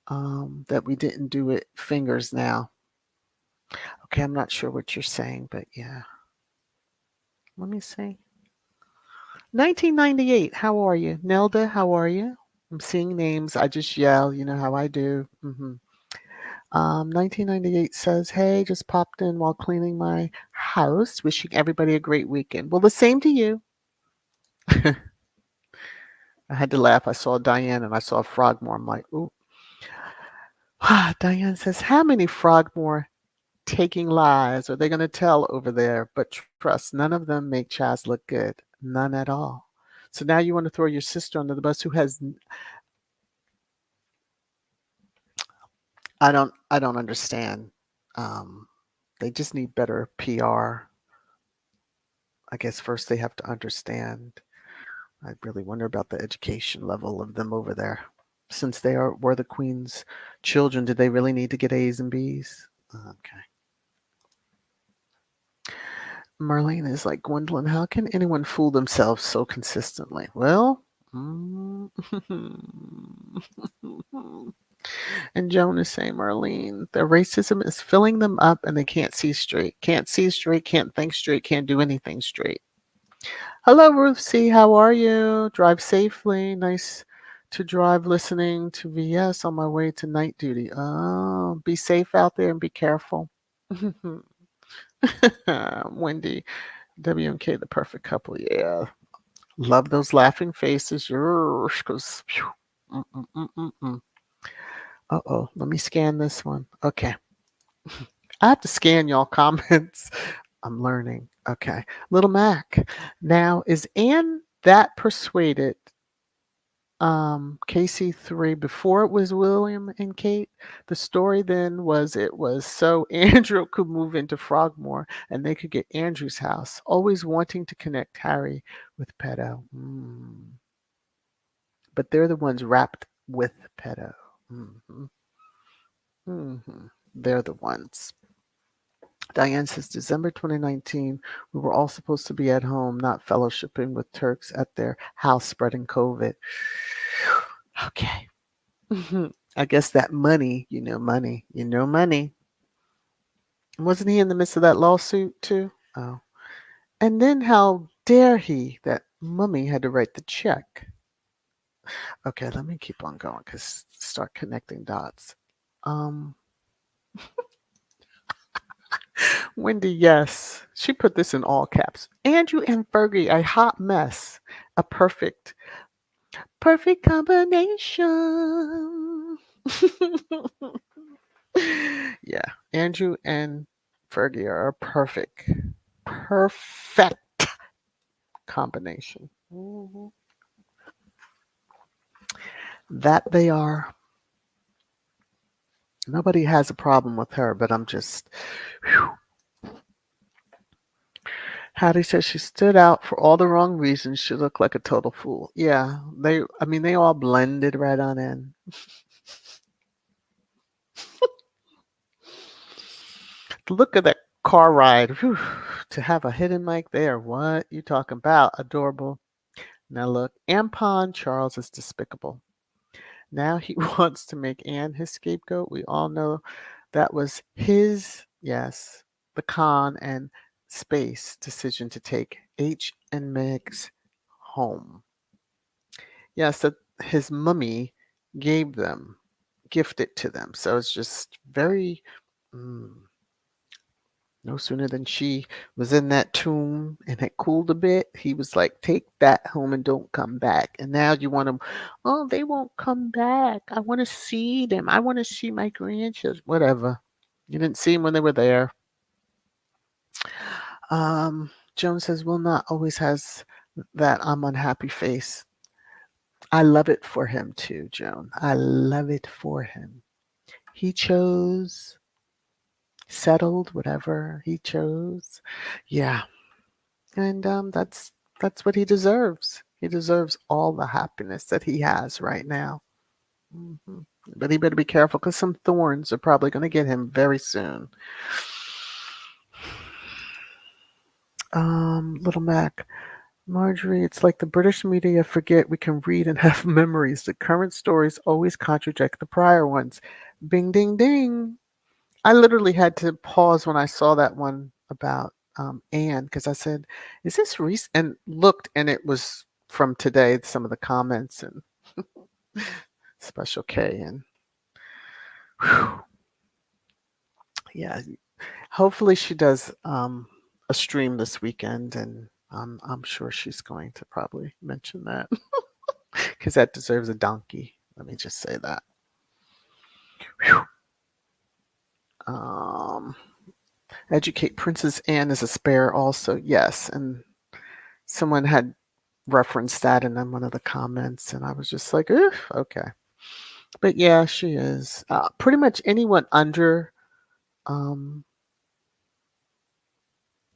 that we didn't do it fingers now. Okay, I'm not sure what you're saying, but yeah. Let me see. 1998. How are you? Nelda, how are you? I'm seeing names. I just yell. You know how I do. 1998 says, hey, just popped in while cleaning my house. Wishing everybody a great weekend. Well, the same to you. I had to laugh. I saw Diane and I saw Frogmore. I'm like, ooh. Diane says, how many Frogmore taking lies are they going to tell over there? But trust, none of them make Chaz look good. None at all. So now you want to throw your sister under the bus who has I don't understand. Um, they just need better PR. I guess first they have to understand. I really wonder about the education level of them over there. Since were the Queen's children, did they really need to get A's and B's? Okay. Marlene is like, Gwendolyn, how can anyone fool themselves so consistently? Well, and Joan is saying, Marlene, the racism is filling them up and they can't see straight. Can't see straight, can't think straight, can't do anything straight. Hello, Ruth C. How are you? Drive safely. Nice to drive listening to VS on my way to night duty. Oh, be safe out there and be careful. Wendy, WMK, the perfect couple. Yeah. Love those laughing faces. Goes, uh-oh. Let me scan this one. Okay. I have to scan y'all comments. I'm learning. Okay. Little Mac. Now, is Anne that persuaded KC3 before it was William and Kate? The story then was it was so Andrew could move into Frogmore and they could get Andrew's house, always wanting to connect Harry with Pedo. But they're the ones wrapped with Pedo. hmm hmm They're the ones. Diane says December 2019, we were all supposed to be at home, not fellowshipping with Turks at their house spreading COVID. Okay. I guess that money, money. Wasn't he in the midst of that lawsuit too? Oh. And then how dare he that mummy had to write the check? Okay, let me keep on going because start connecting dots. Um, Wendy, yes. She put this in all caps. Andrew and Fergie, a hot mess. A perfect combination. Yeah, Andrew and Fergie are a perfect combination. Mhm. That they are. Nobody has a problem with her, but I'm just. Whew. Hattie says she stood out for all the wrong reasons. She looked like a total fool. Yeah, they all blended right on in. Look at that car ride. Whew. To have a hidden mic there. What you talking about? Adorable. Now look, Ampon Charles is despicable. Now he wants to make Anne his scapegoat. We all know that was his, yes, the con and space decision to take H and Meg's home. Yes, that his mummy gave them, gifted to them. So it's just very, mm, no sooner than she was in that tomb and had cooled a bit, he was like, take that home and don't come back. And now you want to, oh, they won't come back. I want to see them. I want to see my grandchildren. Whatever. You didn't see them when they were there. Joan says, Will not always has that I'm unhappy face. I love it for him too, Joan. I love it for him. He chose, settled, whatever he chose. Yeah. And that's what he deserves. He deserves all the happiness that he has right now. Hmm. But he better be careful because some thorns are probably going to get him very soon. Little Mac, Marjorie, it's like the British media forget we can read and have memories. The current stories always contradict the prior ones. Bing, ding, ding. I literally had to pause when I saw that one about Anne because I said, "Is this recent?" And looked, and it was from today. Some of the comments and Special K and whew, yeah. Hopefully, she does a stream this weekend, and I'm sure she's going to probably mention that because that deserves a donkey. Let me just say that. Whew. Um, Educate Princess Anne as a spare, also yes, and someone had referenced that in one of the comments, and I was just like, oof, okay. But yeah, she is. Pretty much anyone under um,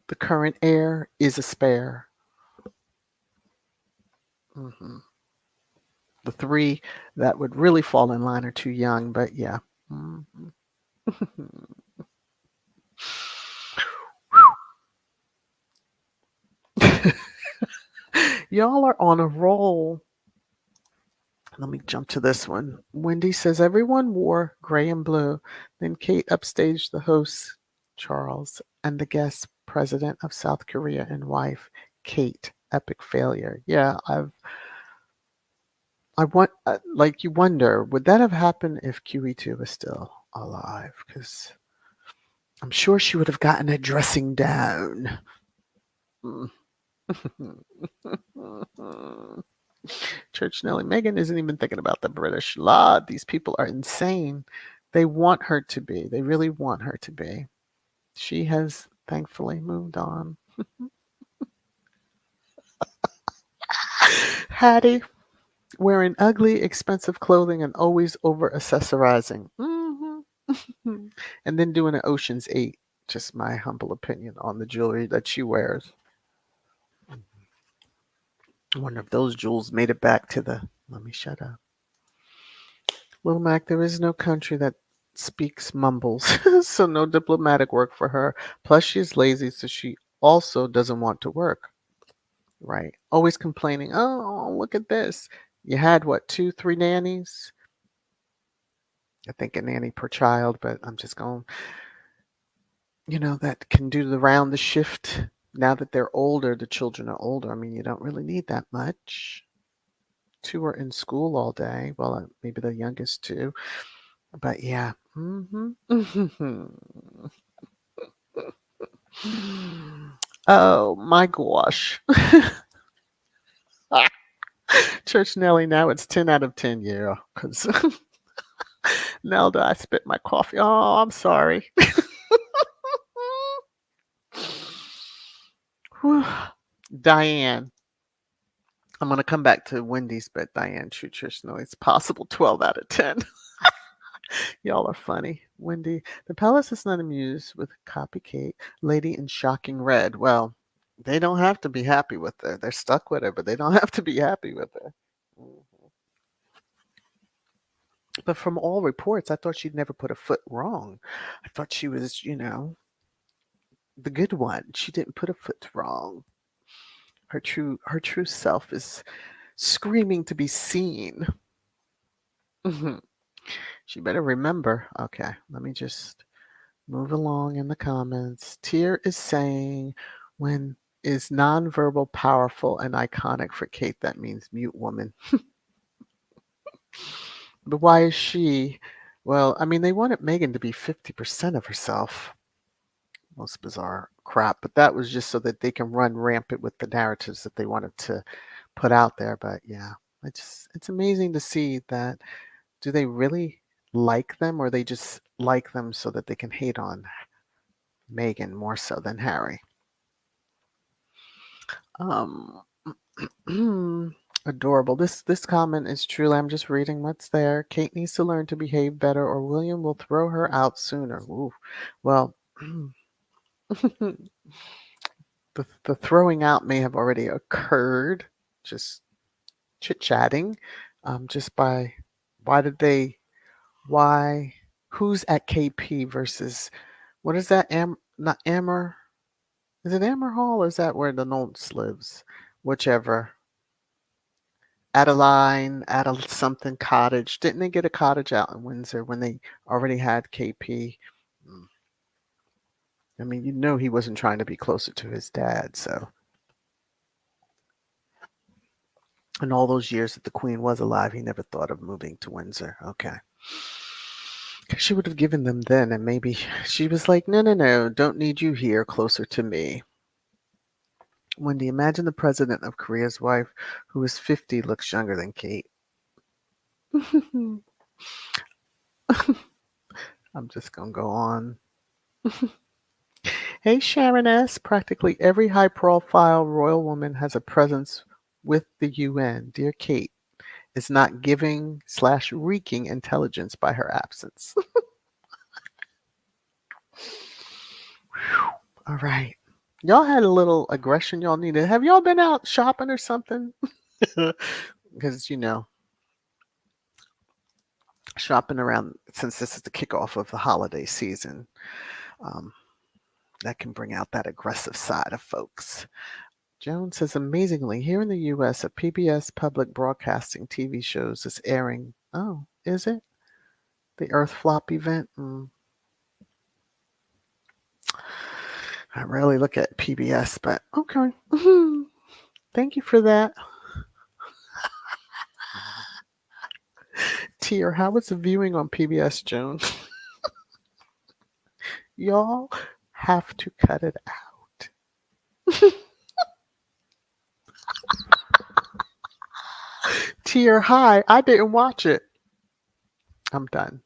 the current heir is a spare. Hmm. The three that would really fall in line are too young, but yeah. Mhm. Y'all are on a roll. Let me jump to this one. Wendy says everyone wore gray and blue. Then Kate upstaged the host, Charles, and the guest president of South Korea and wife, Kate. Epic failure. Yeah, I want, like, you wonder, would that have happened if QE2 was still alive? Because I'm sure she would have gotten a dressing down. Mm. Church Nelly. Meghan isn't even thinking about the British law. These people are insane. They want her to be. They really want her to be. She has thankfully moved on. Hattie, wearing ugly, expensive clothing and always over accessorizing. And then doing an Ocean's 8. Just my humble opinion on the jewelry that she wears. I wonder if those jewels made it back to the. Let me shut up. Little Mac, there is no country that speaks mumbles, so no diplomatic work for her. Plus, she's lazy, so she also doesn't want to work. Right. Always complaining, oh, look at this. You had what, two, three nannies? I think a nanny per child, but I'm just going, that can do the round the shift. Now that they're older, the children are older. I mean, you don't really need that much. Two are in school all day. Well, maybe the youngest two. But yeah. Oh my gosh. Church Nelly, now it's 10 out of 10, yeah. Because Nelda, I spit my coffee. Oh, I'm sorry. Whew. Diane. I'm going to come back to Wendy's, but Diane, Church Nelly, it's possible 12 out of 10. Y'all are funny. Wendy, the palace is not amused with copycat lady in shocking red. Well, they don't have to be happy with her. They're stuck with her, but they don't have to be happy with her. Mhm. But from all reports, I thought she'd never put a foot wrong. I thought she was, the good one. She didn't put a foot wrong. Her true self is screaming to be seen. Mhm. She better remember. Okay, let me just move along in the comments. Tier is saying, when is nonverbal powerful and iconic for Kate? That means mute woman. But why is she? Well, I mean, they wanted Meghan to be 50% of herself. Most bizarre crap. But that was just so that they can run rampant with the narratives that they wanted to put out there. But yeah, it's amazing to see that. Do they really like them, or they just like them so that they can hate on Meghan more so than Harry? Um, adorable. This comment is truly. I'm just reading what's there. Kate needs to learn to behave better, or William will throw her out sooner. Ooh. Well, the throwing out may have already occurred. Just chit chatting. Just by why did they? Why? Who's at KP versus what is that? Not Amber. Is it Amber Hall, or is that where the nonce lives? Whichever. Adeline, Adel something cottage. Didn't they get a cottage out in Windsor when they already had KP? Mm. I mean, he wasn't trying to be closer to his dad, so. In all those years that the Queen was alive, he never thought of moving to Windsor. Okay. She would have given them then, and maybe she was like, no, no, no, don't need you here closer to me. Wendy, imagine the president of Korea's wife, who is 50, looks younger than Kate. I'm just going to go on. Hey, Sharon S. Practically every high profile royal woman has a presence with the UN. Dear Kate is not giving/reeking intelligence by her absence. All right. Y'all had a little aggression y'all needed. Have y'all been out shopping or something? Because, shopping around, since this is the kickoff of the holiday season, um, that can bring out that aggressive side of folks. Jones says, amazingly, here in the U.S., a PBS public broadcasting TV shows is airing. Oh, is it? The Earth Flop event? I rarely look at PBS, but okay. Thank you for that. Tier, how was the viewing on PBS, Jones? Y'all have to cut it out. Tier, hi, I didn't watch it. I'm done.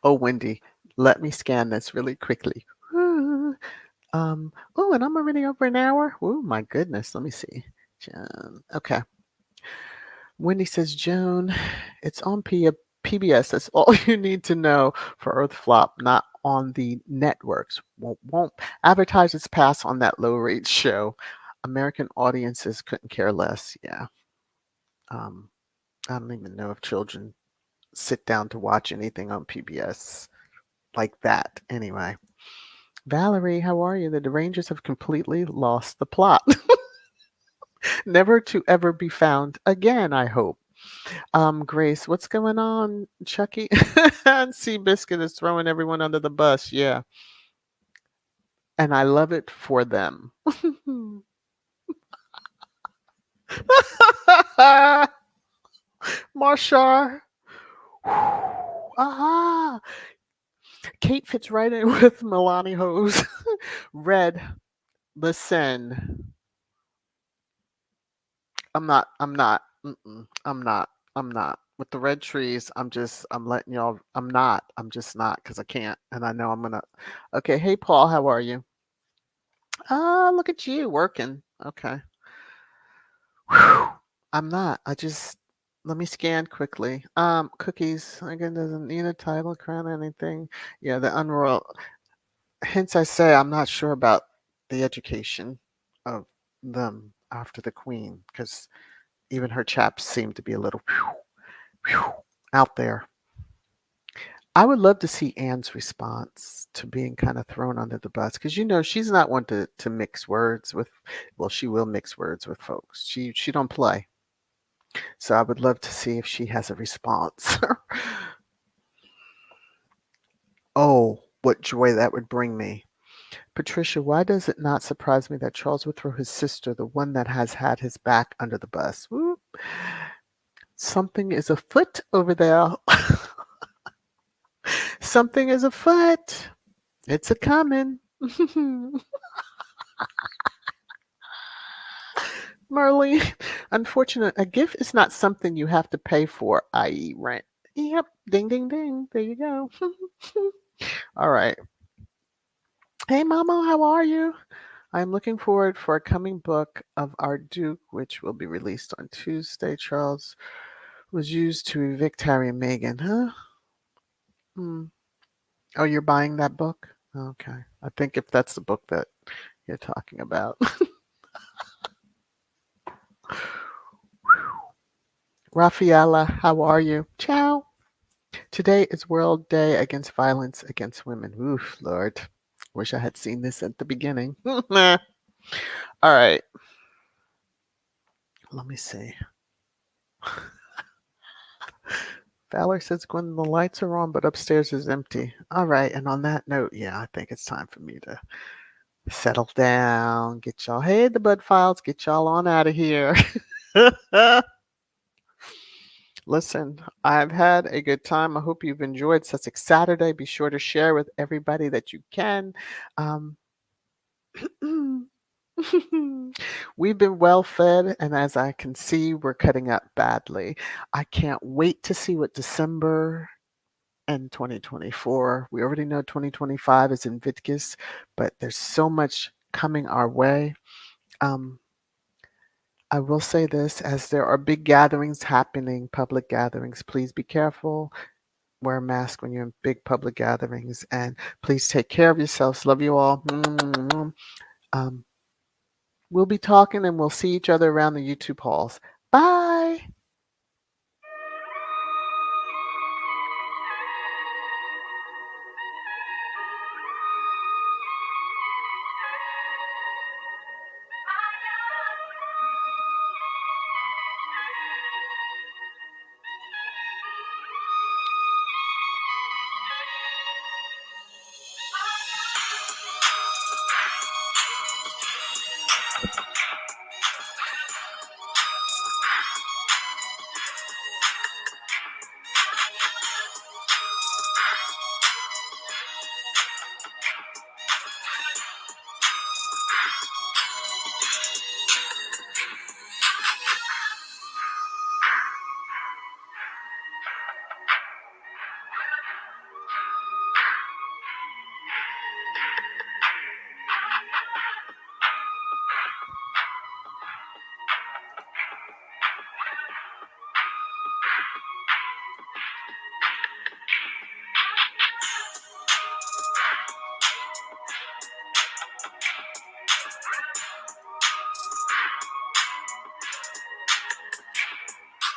Oh, Wendy, let me scan this really quickly. Oh, and I'm already over an hour. Oh, my goodness. Let me see. Joan. Okay. Wendy says, Joan, it's on PBS. That's all you need to know for Earth Flop, not on the networks. Won't advertisers pass on that low rate show? American audiences couldn't care less. Yeah. I don't even know if children's sit down to watch anything on PBS like that. Anyway, Valerie, how are you? The Rangers have completely lost the plot. Never to ever be found again, I hope. Grace, what's going on, Chucky? And Seabiscuit is throwing everyone under the bus. Yeah. And I love it for them. Marshar. Aha. Kate fits right in with Milani Hose. Red, listen. I'm not. With the red trees, I'm letting y'all, I'm just not because I can't. And I know I'm going to. Okay. Hey, Paul, how are you? Ah, look at you working. Okay. Whew. I'm not. Let me scan quickly. Cookies. Again, doesn't need a title, crown, anything. Yeah, the unroyal. Hence, I say I'm not sure about the education of them after the queen, because even her chaps seem to be a little out there. I would love to see Anne's response to being kind of thrown under the bus, because she's not one to mix words with. Well, she will mix words with folks. She don't play. So I would love to see if she has a response. Oh, what joy that would bring me. Patricia, why does it not surprise me that Charles would throw his sister, the one that has had his back, under the bus? Whoop. Something is afoot over there. Something is afoot. It's a coming. Marley, unfortunate. A gift is not something you have to pay for, i.e., rent. Yep. Ding, ding, ding. There you go. All right. Hey, Mama, how are you? I'm looking forward for a coming book of our Duke, which will be released on Tuesday. Charles was used to evict Harry and Meghan, huh? Hmm. Oh, you're buying that book? Okay. I think if that's the book that you're talking about. Rafaela, how are you? Ciao. Today is World Day Against Violence Against Women. Oof, Lord. Wish I had seen this at the beginning. All right. Let me see. Fowler says, Gwen, the lights are on, but upstairs is empty. All right. And on that note, yeah, I think it's time for me to settle down, get y'all, hey, the Bud Files, get y'all on out of here. Listen, I've had a good time. I hope you've enjoyed Sussex Saturday. Be sure to share with everybody that you can. Um, We've been well fed, and as I can see, we're cutting up badly. I can't wait to see what December and 2024. We already know 2025 is in Vitkus, but there's so much coming our way. Um, I will say this, as there are big gatherings happening, public gatherings, please be careful. Wear a mask when you're in big public gatherings, and please take care of yourselves. Love you all. Um, we'll be talking, and we'll see each other around the YouTube halls. Bye.